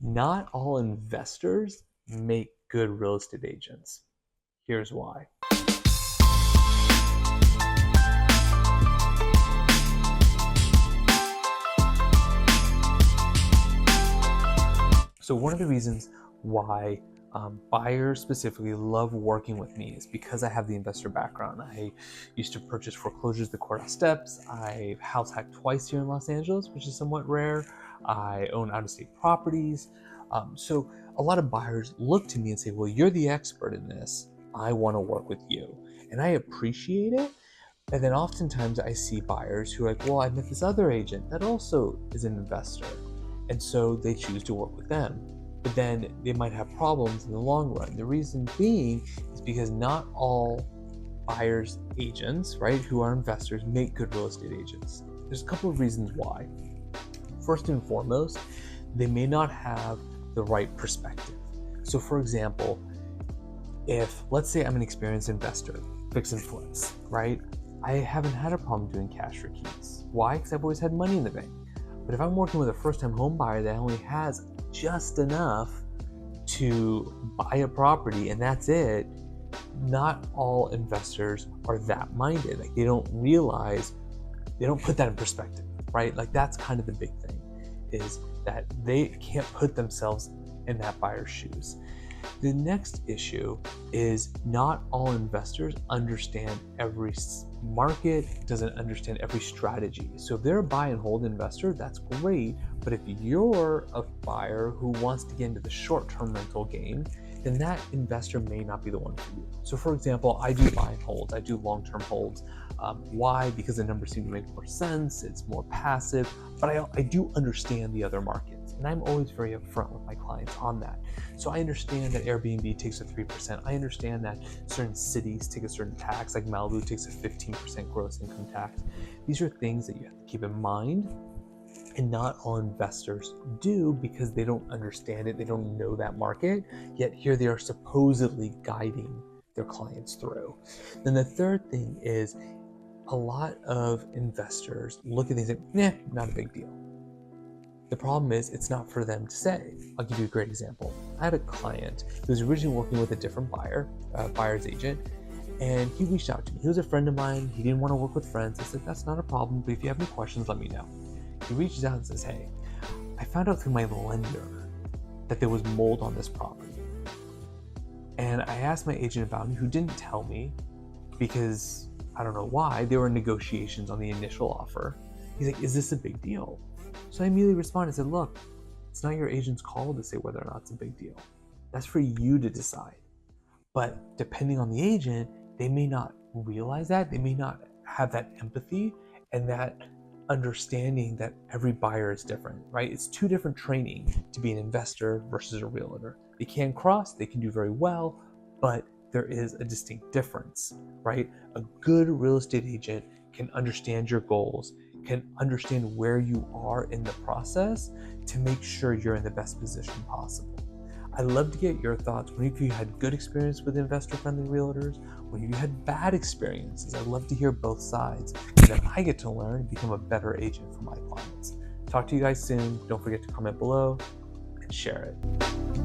Not all investors make good real estate agents. Here's why. So one of the reasons why buyers specifically love working with me is because I have the investor background. I used to purchase foreclosures the courthouse steps. I've house hacked twice here in Los Angeles, which is somewhat rare. I own out-of-state properties. So a lot of buyers look to me and say, well, you're the expert in this. I want to work with you. And I appreciate it. And then oftentimes I see buyers who are like, well, I met this other agent that also is an investor. And so they choose to work with them. But then they might have problems in the long run. The reason being is because not all buyers agents, right, who are investors make good real estate agents. There's a couple of reasons why. First and foremost, they may not have the right perspective. So for example, if let's say I'm an experienced investor, fix and flips, right? I haven't had a problem doing cash for keys. Why? Because I've always had money in the bank. But if I'm working with a first-time home buyer that only has just enough to buy a property and that's it, not all investors are that minded. Like they don't realize, they don't put that in perspective, right? Like that's kind of the big thing, is that they can't put themselves in that buyer's shoes. The next issue is not all investors understand every market, doesn't understand every strategy. So if they're a buy and hold investor, that's great. But if you're a buyer who wants to get into the short-term rental game, then that investor may not be the one for you. So for example, I do buy and holds, I do long-term holds. Why? Because the numbers seem to make more sense, it's more passive, but I do understand the other markets. And I'm always very upfront with my clients on that. So I understand that Airbnb takes a 3%. I understand that certain cities take a certain tax, like Malibu takes a 15% gross income tax. These are things that you have to keep in mind. And not all investors do because they don't understand it. They don't know that market, yet here they are supposedly guiding their clients through. Then the third thing is a lot of investors look at things and say, not a big deal. The problem is it's not for them to say. I'll give you a great example. I had a client who was originally working with a different buyer's agent, and he reached out to me. He was a friend of mine. He didn't want to work with friends. I said, that's not a problem, but if you have any questions, let me know. He reaches out and says, hey, I found out through my lender that there was mold on this property. And I asked my agent about it, who didn't tell me because I don't know why. There were negotiations on the initial offer. He's like, is this a big deal? So I immediately responded and said, look, it's not your agent's call to say whether or not it's a big deal. That's for you to decide. But depending on the agent, they may not realize that. They may not have that empathy and that understanding that every buyer is different, right? It's two different training to be an investor versus a realtor. They can cross, they can do very well, but there is a distinct difference, right? A good real estate agent can understand your goals, can understand where you are in the process to make sure you're in the best position possible. I'd love to get your thoughts. When you had good experience with investor-friendly realtors, when you had bad experiences, I'd love to hear both sides, and then I get to learn and become a better agent for my clients. Talk to you guys soon. Don't forget to comment below and share it.